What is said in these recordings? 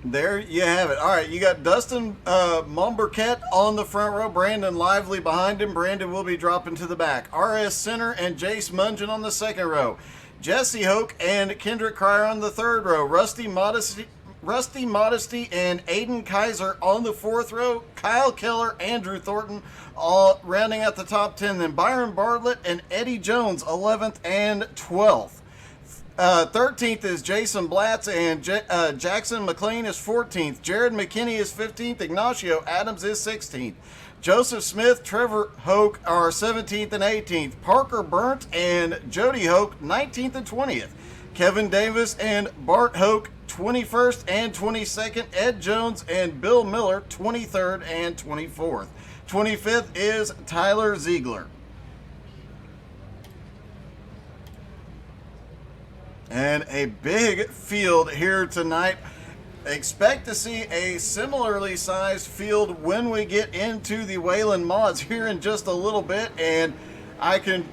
There you have it. All right, you got Dustin Momberket on the front row, Brandon Lively behind him. Brandon will be dropping to the back. RS Center and Jace Mungen on the second row. Jesse Hoke and Kendrick Cryer on the third row. Rusty Modesty and Aiden Kaiser on the fourth row. Kyle Keller, Andrew Thornton all rounding out the top 10. Then Byron Bartlett and Eddie Jones 11th and 12th. 13th is Jason Blatz, and Jackson McLean is 14th. Jared McKinney is 15th. Ignacio Adams is 16th. Joseph Smith, Trevor Hoke are 17th and 18th. Parker Burnt and Jody Hoke 19th and 20th. Kevin Davis and Bart Hoke 21st and 22nd. Ed Jones and Bill Miller 23rd and 24th. 25th is Tyler Ziegler. And a big field here tonight. Expect to see a similarly sized field when we get into the Wayland Mods here in just a little bit, and I can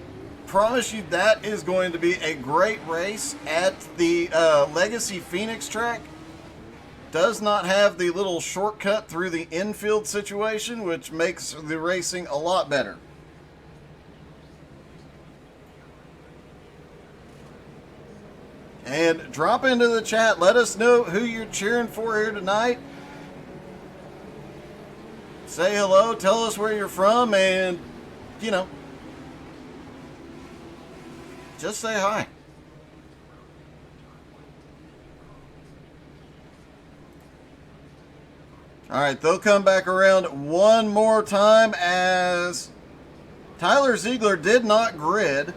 promise you that is going to be a great race at the Legacy Phoenix track. Does not have the little shortcut through the infield situation, which makes the racing a lot better. And drop into the chat. Let us know who you're cheering for here tonight. Say hello. Tell us where you're from. And, you know, just say hi. All right, they'll come back around one more time as Tyler Ziegler did not grid.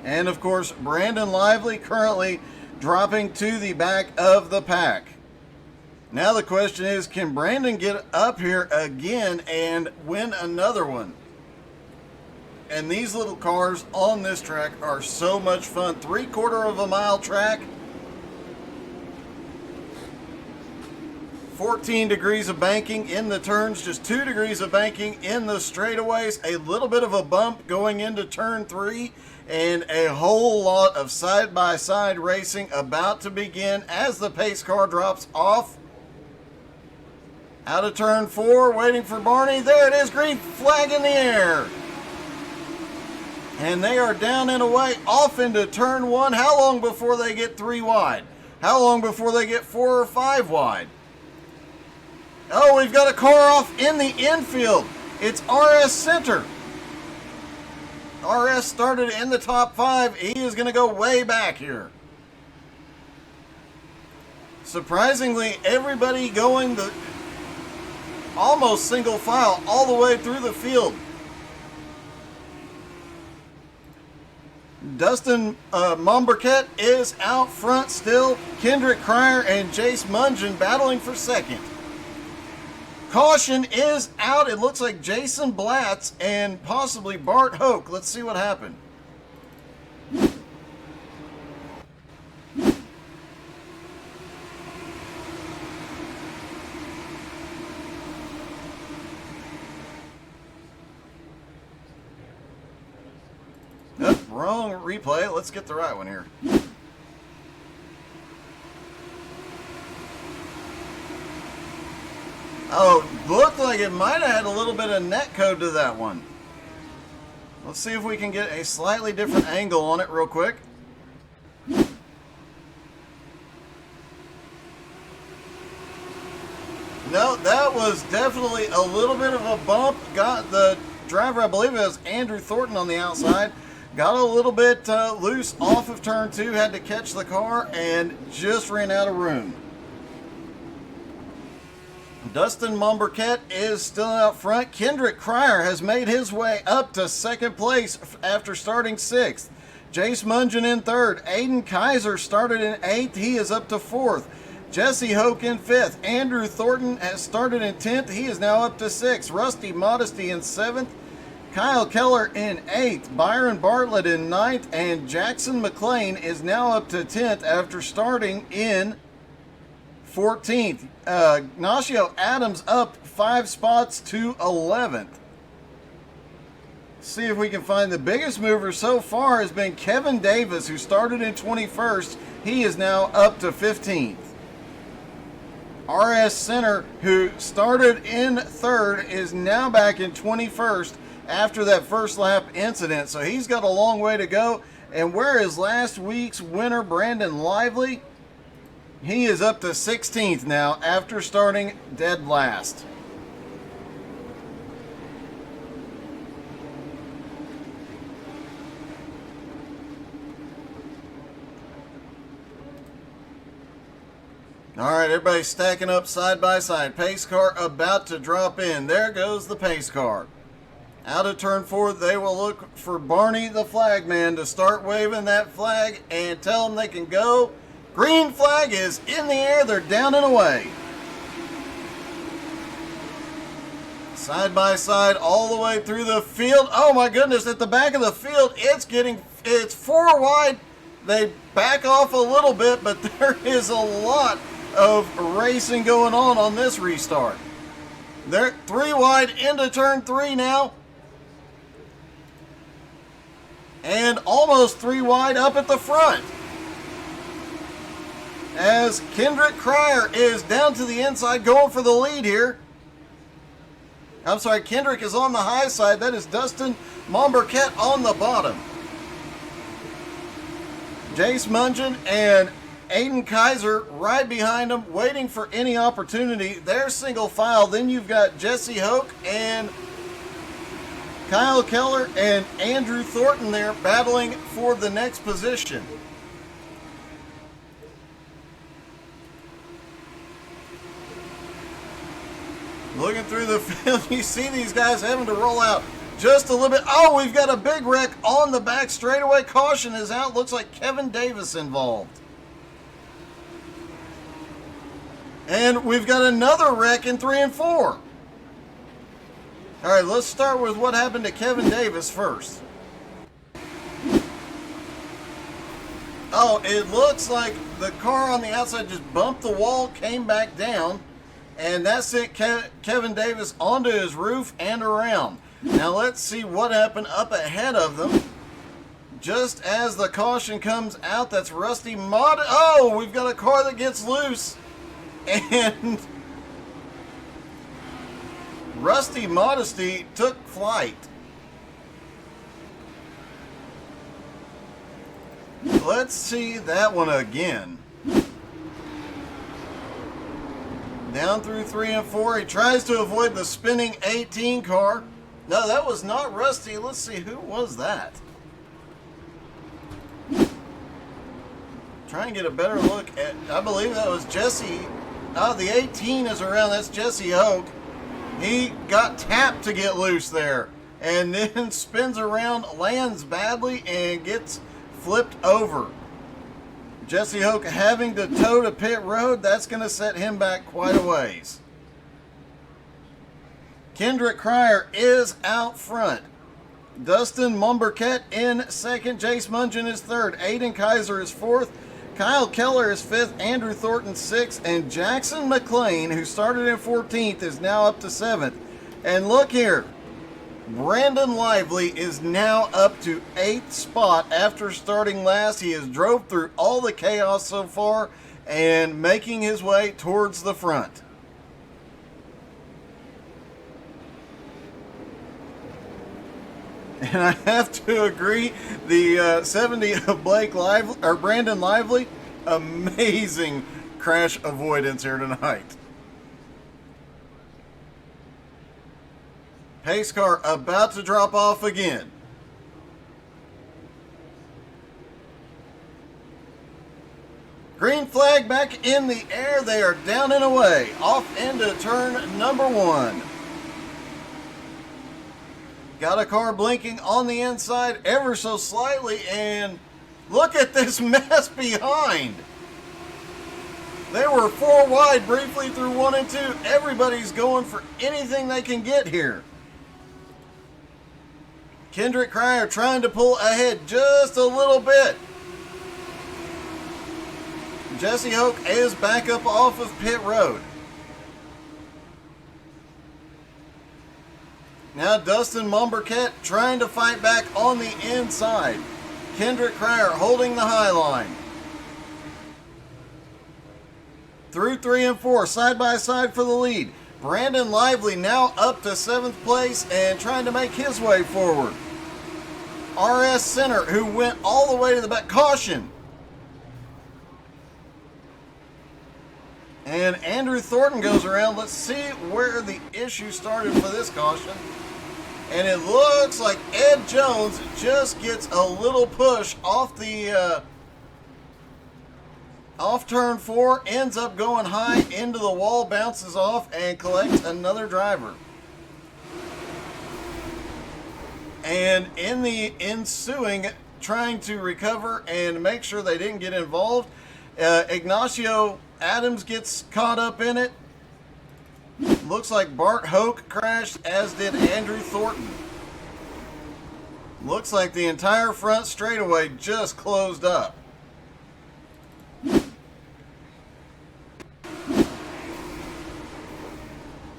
And, of course, Brandon Lively currently dropping to the back of the pack. Now the question is, can Brandon get up here again and win another one? And these little cars on this track are so much fun. 3/4 of a mile track. 14 degrees of banking in the turns, just 2 degrees of banking in the straightaways, a little bit of a bump going into turn 3, and a whole lot of side-by-side racing about to begin as the pace car drops off. Out of turn 4, waiting for Barney. There it is, green flag in the air. And they are down and away, off into turn 1. How long before they get 3 wide? How long before they get 4 or 5 wide? Oh, we've got a car off in the infield. It's RS Center. RS started in the top 5. He is going to go way back here. Surprisingly, everybody going the almost single file all the way through the field. Dustin Momberket is out front still. Kendrick Cryer and Jace Mungen battling for second. Caution is out. It looks like Jason Blatz and possibly Bart Hoke. Let's see what happened. Wrong replay. Let's get the right one here. Oh, looked like it might have had a little bit of net code to that one. Let's see if we can get a slightly different angle on it real quick. No, that was definitely a little bit of a bump. Got the driver, I believe it was Andrew Thornton on the outside, got a little bit loose off of turn 2, had to catch the car, and just ran out of room. Dustin Momberket is still out front. Kendrick Cryer has made his way up to second place after starting 6th. Jace Mungen in 3rd. Aiden Kaiser started in 8th. He is up to 4th. Jesse Hoke in 5th. Andrew Thornton has started in 10th. He is now up to 6th. Rusty Modesty in 7th. Kyle Keller in 8th. Byron Bartlett in 9th. And Jackson McLean is now up to 10th after starting in 14th. Ignacio Adams up 5 spots to 11th. See if we can find the biggest mover so far has been Kevin Davis, who started in 21st. He is now up to 15th. RS Center, who started in 3rd, is now back in 21st after that first lap incident. So he's got a long way to go. And where is last week's winner, Brandon Lively? He is up to 16th now after starting dead last. All right, everybody stacking up side by side. Pace car about to drop in. There goes the pace car. Out of turn 4, they will look for Barney the flagman to start waving that flag and tell them they can go. Green flag is in the air. They're down and away. Side by side all the way through the field. Oh my goodness, at the back of the field, it's 4 wide. They back off a little bit, but there is a lot of racing going on this restart. They're 3 wide into turn 3 now. And almost 3 wide up at the front. As Kendrick Cryer is down to the inside going for the lead here. I'm sorry, Kendrick is on the high side. That is Dustin Momberquette on the bottom. Jace Mungin and Aiden Kaiser right behind them, waiting for any opportunity. They're single file. Then you've got Jesse Hoke and Kyle Keller and Andrew Thornton there battling for the next position. Looking through the field, you see these guys having to roll out just a little bit. Oh, we've got a big wreck on the back straightaway. Caution is out. Looks like Kevin Davis involved. And we've got another wreck in 3 and 4. All right, let's start with what happened to Kevin Davis first. Oh, it looks like the car on the outside just bumped the wall, came back down, and that sent Kevin Davis onto his roof and around. Now let's see what happened up ahead of them. Just as the caution comes out, that's Rusty Mod. Oh, we've got a car that gets loose. And Rusty Modesty took flight. Let's see that one again. Down through 3 and 4. He tries to avoid the spinning 18 car. No, that was not Rusty. Let's see, who was that? Try and get a better look at, I believe that was Jesse. Oh, the 18 is around. That's Jesse Hoke. He got tapped to get loose there. And then spins around, lands badly, and gets flipped over. Jesse Hoke having to tow to pit road. That's going to set him back quite a ways. Kendrick Cryer is out front. Dustin Momberquette in second. Jace Mungin is third. Aiden Kaiser is fourth. Kyle Keller is 5th, Andrew Thornton 6th, and Jackson McLean, who started in 14th, is now up to 7th. And look here, Brandon Lively is now up to 8th spot after starting last. He has drove through all the chaos so far and making his way towards the front. And I have to agree, the 70 of Brandon Lively, amazing crash avoidance here tonight. Pace car about to drop off again. Green flag back in the air. They are down and away, off into turn number 1. Got a car blinking on the inside ever so slightly, and look at this mess behind. They were 4 wide briefly through 1 and 2. Everybody's going for anything they can get here. Kendrick Cryer trying to pull ahead just a little bit. Jesse Hoke is back up off of pit road. Now Dustin Mombercat trying to fight back on the inside. Kendrick Cryer holding the high line. Through 3 and 4, side by side for the lead. Brandon Lively now up to 7th place and trying to make his way forward. RS Center, who went all the way to the back. Caution! And Andrew Thornton goes around. Let's see where the issue started for this caution. And it looks like Ed Jones just gets a little push off the off turn 4, ends up going high into the wall, bounces off, and collects another driver. And in the ensuing, trying to recover and make sure they didn't get involved, Ignacio Adams gets caught up in it. Looks like Bart Hoke crashed, as did Andrew Thornton. Looks like the entire front straightaway just closed up.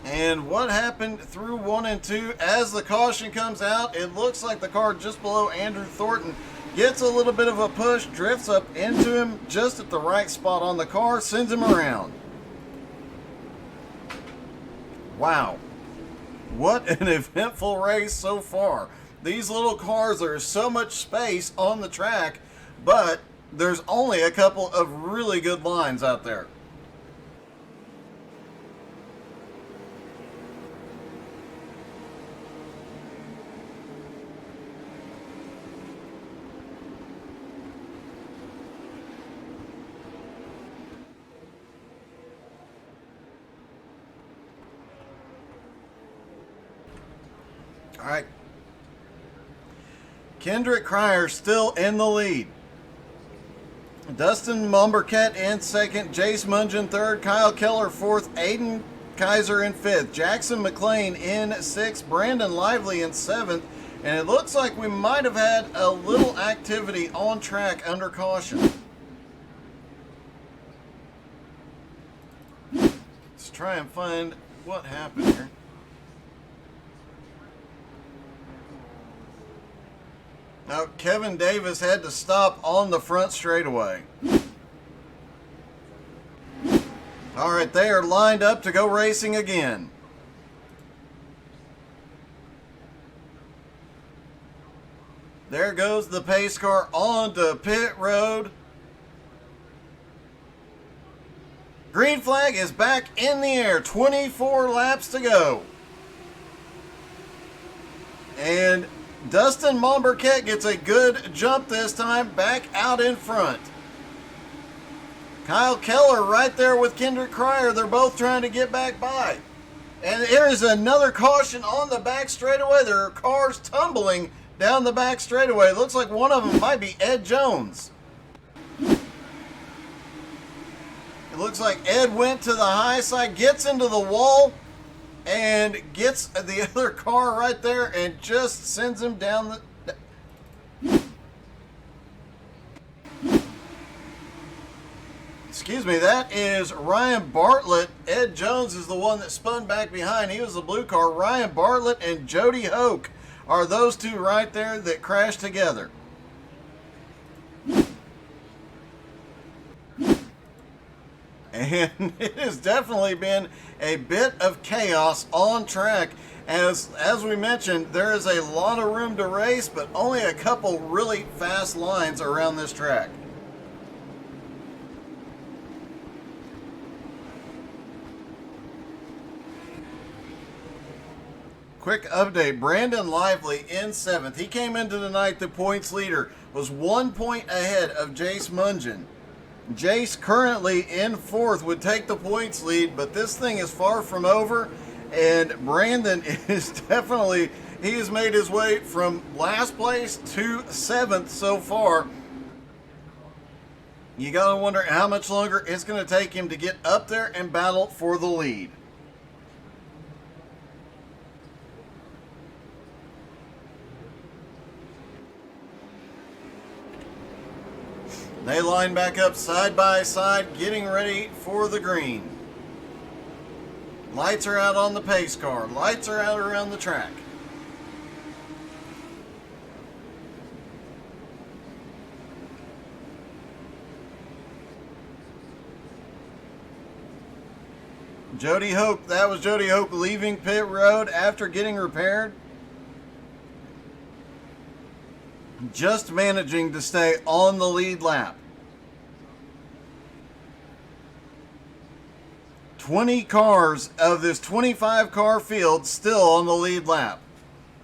And what happened through 1 and 2, as the caution comes out, it looks like the car just below Andrew Thornton gets a little bit of a push, drifts up into him just at the right spot on the car, sends him around. Wow. What an eventful race so far. These little cars, there's so much space on the track, but there's only a couple of really good lines out there. All right. Kendrick Cryer still in the lead. Dustin Mombercat in 2nd, Jace Mungen 3rd, Kyle Keller 4th, Aiden Kaiser in 5th, Jackson McLean in 6th, Brandon Lively in 7th, and it looks like we might have had a little activity on track under caution. Let's try and find what happened here. Now, Kevin Davis had to stop on the front straightaway. All right, they are lined up to go racing again. There goes the pace car onto pit road. Green flag is back in the air. 24 laps to go. And Dustin Mombercat gets a good jump this time, back out in front. Kyle Keller right there with Kendrick Cryer. They're both trying to get back by. And there is another caution on the back straightaway. There are cars tumbling down the back straightaway. It looks like one of them might be Ed Jones. It looks like Ed went to the high side, gets into the wall, and gets the other car right there and just sends him down the... Excuse me, that is Ryan Bartlett. Ed Jones is the one that spun back behind. He was the blue car. Ryan Bartlett and Jody Hoke are those two right there that crashed together. And it has definitely been a bit of chaos on track. As we mentioned, there is a lot of room to race, but only a couple really fast lines around this track. Quick update, Brandon Lively in 7th. He came into the night the points leader, was 1 point ahead of Jace Mungen. Jace currently in 4th would take the points lead, but this thing is far from over, and Brandon is definitely, he has made his way from last place to 7th so far. You gotta wonder how much longer it's gonna take him to get up there and battle for the lead. They line back up side by side, getting ready for the green. Lights are out on the pace car. Lights are out around the track. Jody Hope, that was Jody Hope leaving pit road after getting repaired. Just managing to stay on the lead lap. 20 cars of this 25 car field still on the lead lap.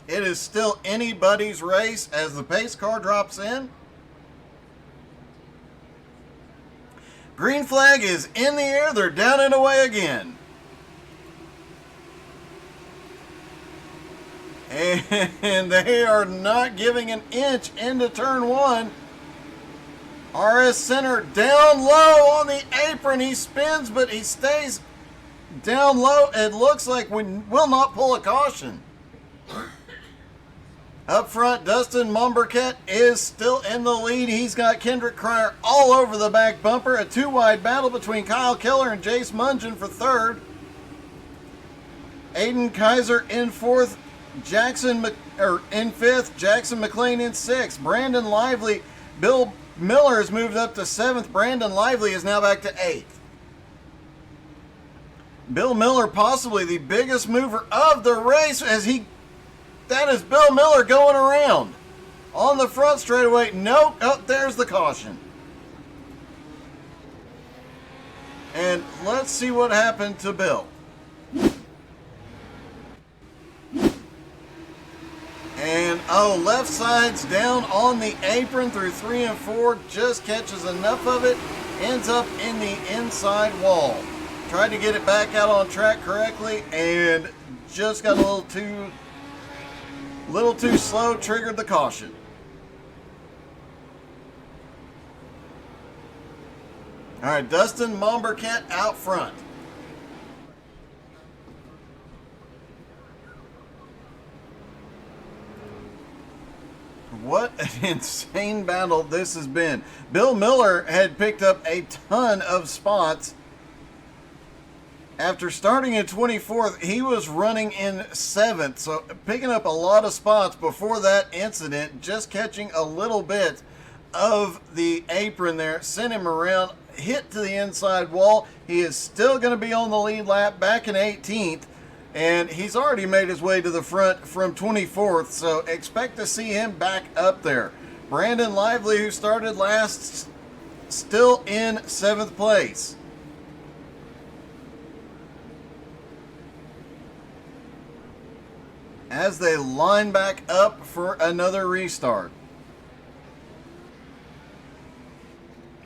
It is still anybody's race as the pace car drops in. Green flag is in the air. They're down and away again. And they are not giving an inch into turn one. RS Center down low on the apron. He spins, but he stays down low. It looks like we will not pull a caution. Up front, Dustin Momberket is still in the lead. He's got Kendrick Cryer all over the back bumper. A two-wide battle between Kyle Keller and Jace Mungin for third. Aiden Kaiser in fourth. In fifth, Jackson McLean in sixth. Brandon Lively, Bill Miller has moved up to seventh. Brandon Lively is now back to eighth. Bill Miller possibly the biggest mover of the race that is Bill Miller going around. On the front straightaway, nope, oh, there's the caution. And let's see what happened to Bill. And, left side's down on the apron through 3 and 4. Just catches enough of it. Ends up in the inside wall. Tried to get it back out on track correctly and just got a little too slow. Triggered the caution. All right, Dustin Momberket out front. What an insane battle this has been. Bill Miller had picked up a ton of spots. After starting in 24th, he was running in 7th, so picking up a lot of spots before that incident, just catching a little bit of the apron there, sent him around, hit to the inside wall. He is still going to be on the lead lap back in 18th. And he's already made his way to the front from 24th, so expect to see him back up there. Brandon Lively, who started last, still in 7th place. As they line back up for another restart.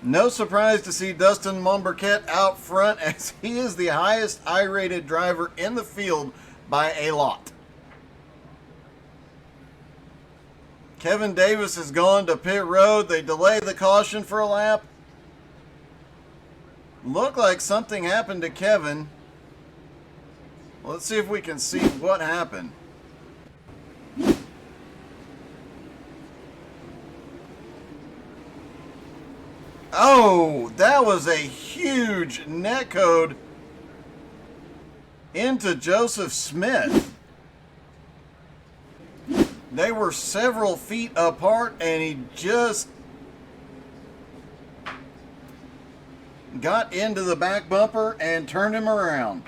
No surprise to see Dustin Momberket out front, as he is the highest I-rated driver in the field by a lot. Kevin Davis has gone to pit road. They delay the caution for a lap. Looked like something happened to Kevin. Let's see if we can see what happened. Oh, that was a huge netcode into Joseph Smith. They were several feet apart, and he just got into the back bumper and turned him around.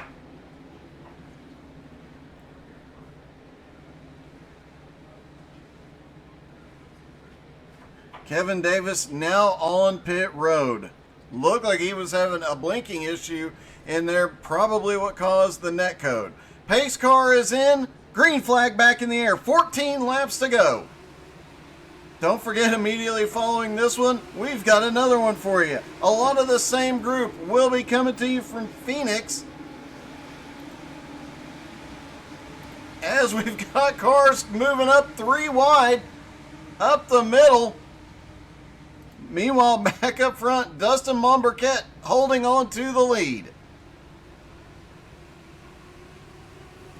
Kevin Davis now on pit road. Looked like he was having a blinking issue in there, probably what caused the netcode. Pace car is in, green flag back in the air, 14 laps to go. Don't forget, immediately following this one, we've got another one for you. A lot of the same group will be coming to you from Phoenix, as we've got cars moving up 3 wide, up the middle. Meanwhile, back up front, Dustin Momberket holding on to the lead.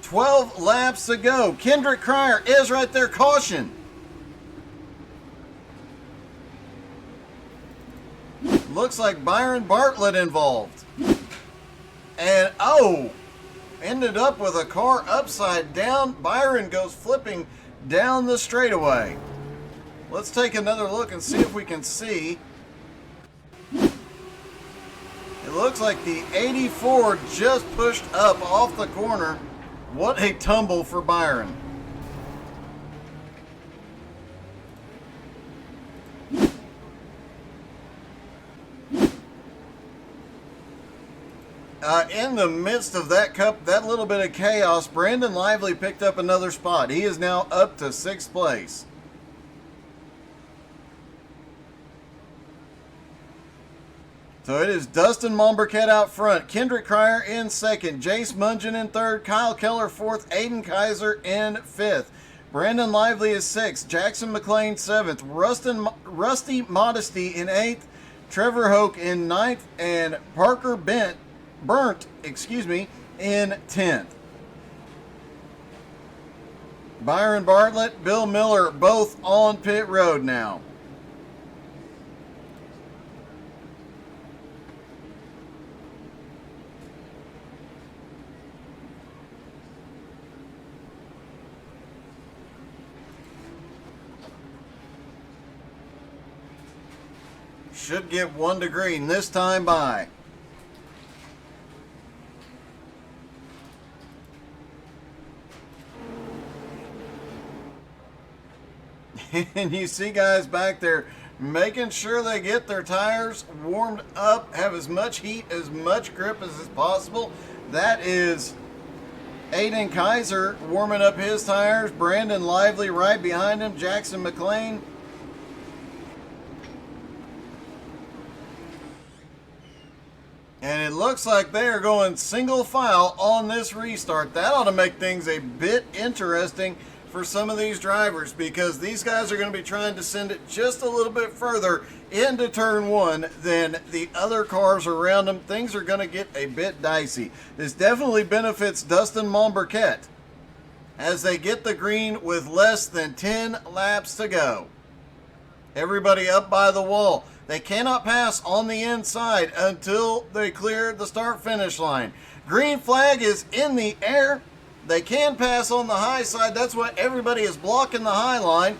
12 laps to go. Kendrick Cryer is right there. Caution. Looks like Byron Bartlett involved. And, ended up with a car upside down. Byron goes flipping down the straightaway. Let's take another look and see if we can see. It looks like the 84 just pushed up off the corner. What a tumble for Byron. In the midst of that little bit of chaos, Brandon Lively picked up another spot. He is now up to 6th place. So it is Dustin Mombercat out front, Kendrick Cryer in 2nd, Jace Mungin in 3rd, Kyle Keller 4th, Aiden Kaiser in 5th. Brandon Lively is 6th, Jackson McLean 7th, Rusty Modesty in 8th, Trevor Hoke in 9th, and Parker Burnt in 10th. Byron Bartlett, Bill Miller, both on pit road now. Should get 1 to green this time by. And you see guys back there making sure they get their tires warmed up, have as much heat, as much grip as is possible. That is Aiden Kaiser warming up his tires. Brandon Lively right behind him. Jackson McLean. And it looks like they are going single file on this restart. That ought to make things a bit interesting for some of these drivers, because these guys are going to be trying to send it just a little bit further into turn 1 than the other cars around them. Things are going to get a bit dicey. This definitely benefits Dustin Mombercat as they get the green with less than 10 laps to go. Everybody up by the wall. They cannot pass on the inside until they clear the start-finish line. Green flag is in the air. They can pass on the high side. That's what everybody is blocking the high line.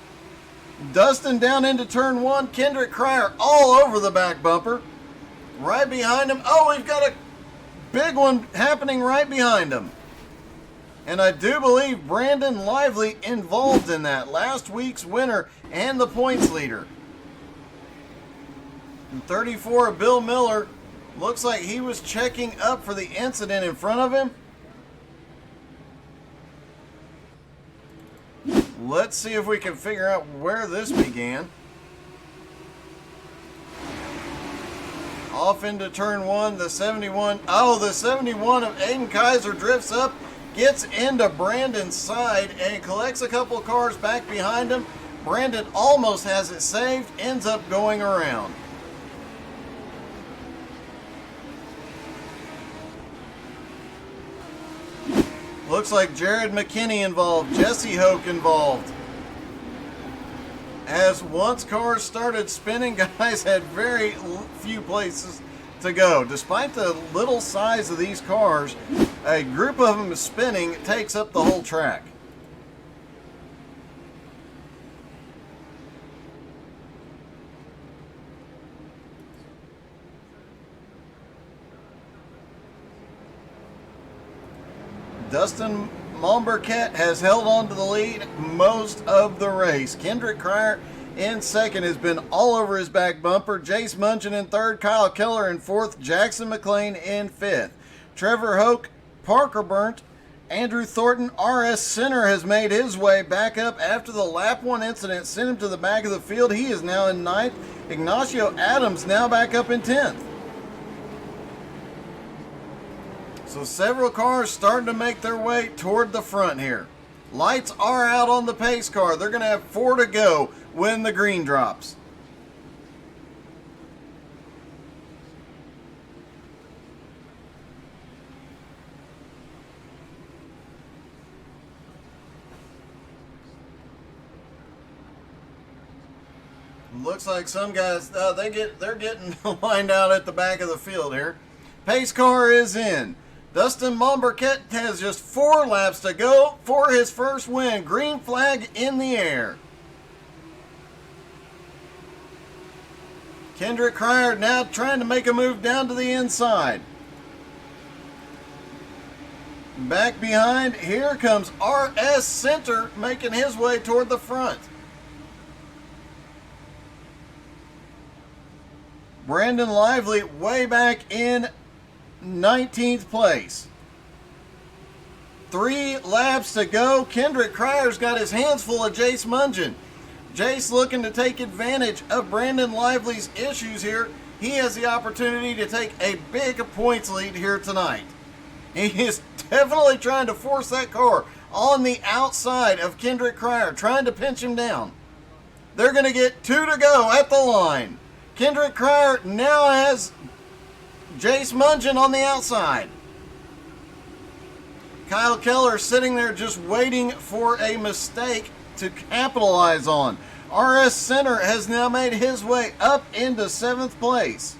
Dustin down into turn 1. Kendrick Cryer all over the back bumper. Right behind him. Oh, we've got a big one happening right behind him. And I do believe Brandon Lively involved in that. Last week's winner and the points leader. And 34, Bill Miller. Looks like he was checking up for the incident in front of him. Let's see if we can figure out where this began. Off into turn 1, the 71. Oh, the 71 of Aiden Kaiser drifts up, gets into Brandon's side, and collects a couple cars back behind him. Brandon almost has it saved, ends up going around. Looks like Jared McKinney involved, Jesse Hoke involved. As once cars started spinning, guys had very few places to go. Despite the little size of these cars, a group of them spinning takes up the whole track. Dustin Mombercat has held on to the lead most of the race. Kendrick Cryer in 2nd has been all over his back bumper. Jace Mungin in 3rd, Kyle Keller in 4th, Jackson McLean in 5th. Trevor Hoke, Parker Burnt, Andrew Thornton, RS Center has made his way back up after the lap 1 incident sent him to the back of the field. He is now in 9th. Ignacio Adams now back up in 10th. So several cars starting to make their way toward the front here. Lights are out on the pace car. They're going to have 4 to go when the green drops. Looks like some guys, they're getting lined out at the back of the field here. Pace car is in. Dustin Mombercat has just 4 laps to go for his first win. Green flag in the air. Kendrick Cryer now trying to make a move down to the inside. Back behind, here comes RS Center making his way toward the front. Brandon Lively way back in 19th place. 3 laps to go. Kendrick Cryer's got his hands full of Jace Mungin. Jace looking to take advantage of Brandon Lively's issues here. He has the opportunity to take a big points lead here tonight. He is definitely trying to force that car on the outside of Kendrick Cryer, trying to pinch him down. They're going to get 2 to go at the line. Kendrick Cryer now has Jace Mungin on the outside. Kyle Keller sitting there just waiting for a mistake to capitalize on. RS Center has now made his way up into 7th place.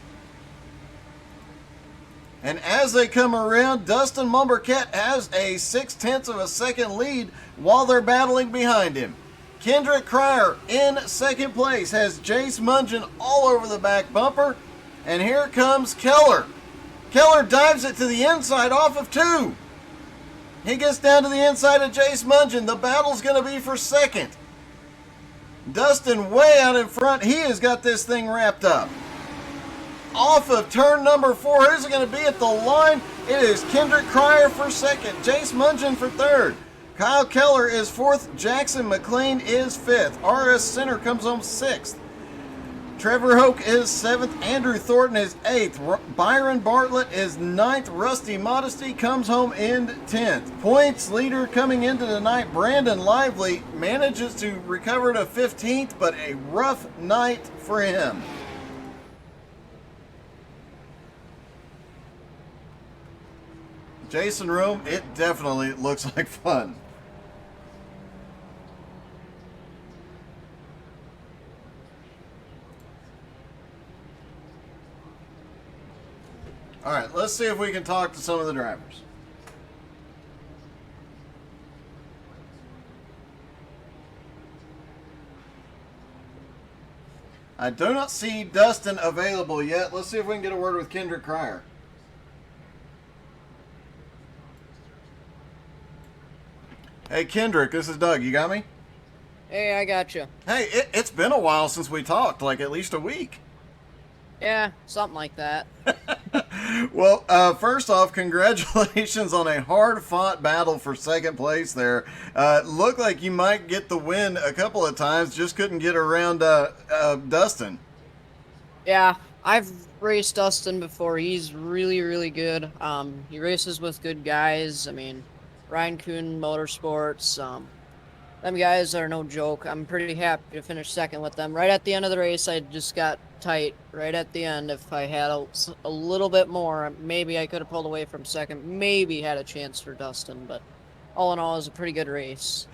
And as they come around, Dustin Mumbercat has a 0.6 of a second lead while they're battling behind him. Kendrick Cryer in 2nd place has Jace Mungin all over the back bumper. And here comes Keller. Keller dives it to the inside off of 2. He gets down to the inside of Jace Mungin. The battle's going to be for 2nd. Dustin way out in front. He has got this thing wrapped up. Off of turn number 4, who's it going to be at the line? It is Kendrick Cryer for 2nd, Jace Mungin for 3rd. Kyle Keller is 4th, Jackson McLean is 5th. RS Center comes home 6th. Trevor Hoke is 7th, Andrew Thornton is 8th, Byron Bartlett is 9th, Rusty Modesty comes home in 10th. Points leader coming into the night, Brandon Lively manages to recover to 15th, but a rough night for him. Jason Room, it definitely looks like fun. All right, let's see if we can talk to some of the drivers. I do not see Dustin available yet. Let's see if we can get a word with Kendrick Cryer. Hey, Kendrick, this is Doug. You got me? Hey, I got you. Hey, it's been a while since we talked, like at least a week. Yeah, something like that. Well, first off, congratulations on a hard-fought battle for 2nd place there. Looked like you might get the win a couple of times, just couldn't get around Dustin. Yeah, I've raced Dustin before. He's really, really good. He races with good guys. I mean, Ryan Kuhn Motorsports. Them guys are no joke. I'm pretty happy to finish 2nd with them. Right at the end of the race, I just got tight right at the end. If I had a little bit more, maybe I could have pulled away from 2nd, maybe had a chance for Dustin, but all in all, it was a pretty good race.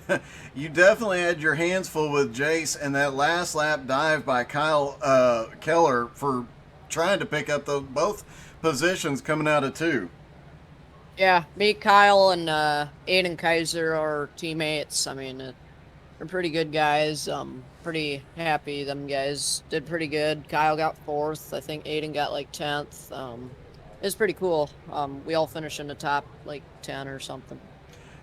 You definitely had your hands full with Jace, and that last lap dive by Kyle Keller for trying to pick up both positions coming out of 2. Yeah, me, Kyle, and Aiden Kaiser are teammates. I mean, they're pretty good guys. Pretty happy them guys did pretty good. Kyle got 4th. I think Aiden got like 10th. It was pretty cool. We all finished in the top like 10 or something.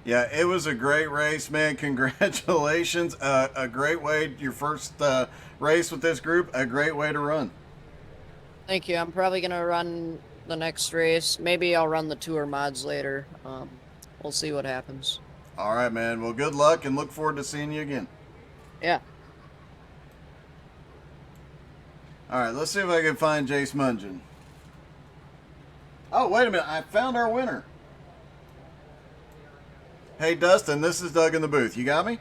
Yeah, it was a great race, man. Congratulations. A great way, your first race with this group, a great way to run. Thank you. I'm probably going to run the next race. Maybe I'll run the tour mods later. We'll see what happens. All right, man. Well, good luck and look forward to seeing you again. Yeah. All right, let's see if I can find Jace Mungin. Oh, wait a minute. I found our winner. Hey, Dustin, this is Doug in the booth. You got me?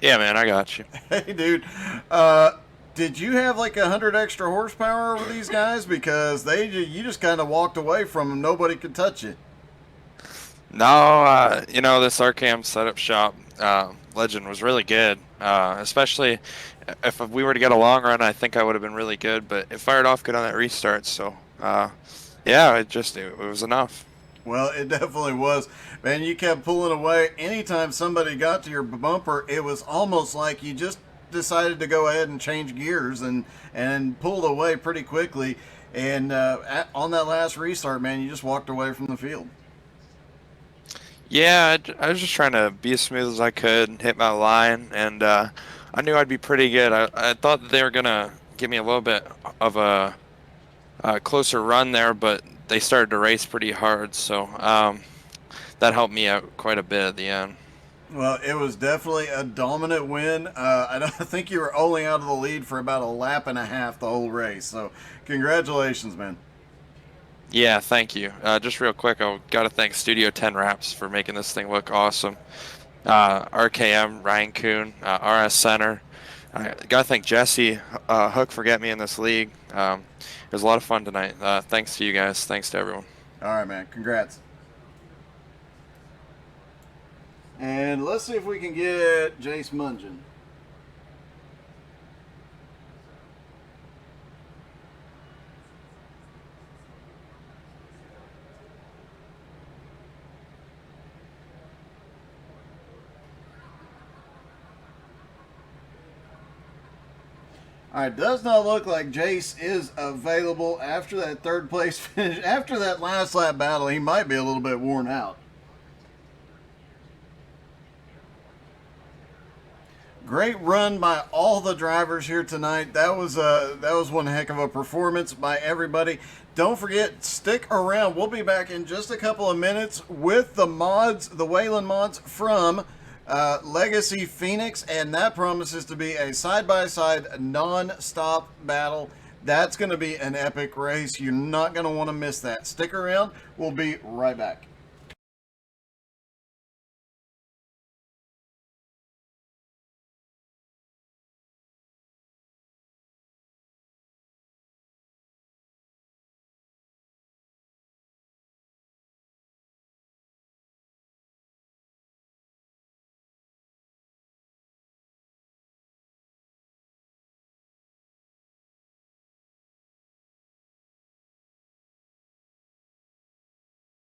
Yeah, man, I got you. Hey, dude. Did you have like 100 extra horsepower over these guys? Because you just kind of walked away from them. Nobody could touch you. No, this RCAM setup shop Legend was really good. Especially if we were to get a long run, I think I would have been really good. But it fired off good on that restart. So, yeah, it was enough. Well, it definitely was. Man, you kept pulling away. Anytime somebody got to your bumper, it was almost like you just decided to go ahead and change gears and pulled away pretty quickly. And on that last restart, man, you just walked away from the field. Yeah, I was just trying to be as smooth as I could and hit my line, and I knew I'd be pretty good. I thought that they were gonna give me a little bit of a closer run there, but they started to race pretty hard, so that helped me out quite a bit at the end. Well, it was definitely a dominant win. I don't think you were only out of the lead for about a lap and a half the whole race. So, congratulations, man. Yeah, thank you. Just real quick, I got to thank Studio 10 Wraps for making this thing look awesome. RKM, Ryan Kuhn, RS Center. I got to thank Jesse Hook for getting me in this league. It was a lot of fun tonight. Thanks to you guys. Thanks to everyone. All right, man. Congrats. And let's see if we can get Jace Mungin. All right, does not look like Jace is available after that third place finish. After that last lap battle, he might be a little bit worn out. Great run by all the drivers here tonight. That was one heck of a performance by everybody. Don't forget, stick around. We'll be back in just a couple of minutes with the mods, the Wayland mods from Legacy Phoenix, and that promises to be a side-by-side non-stop battle. That's going to be an epic race. You're not going to want to miss that. Stick around. We'll be right back.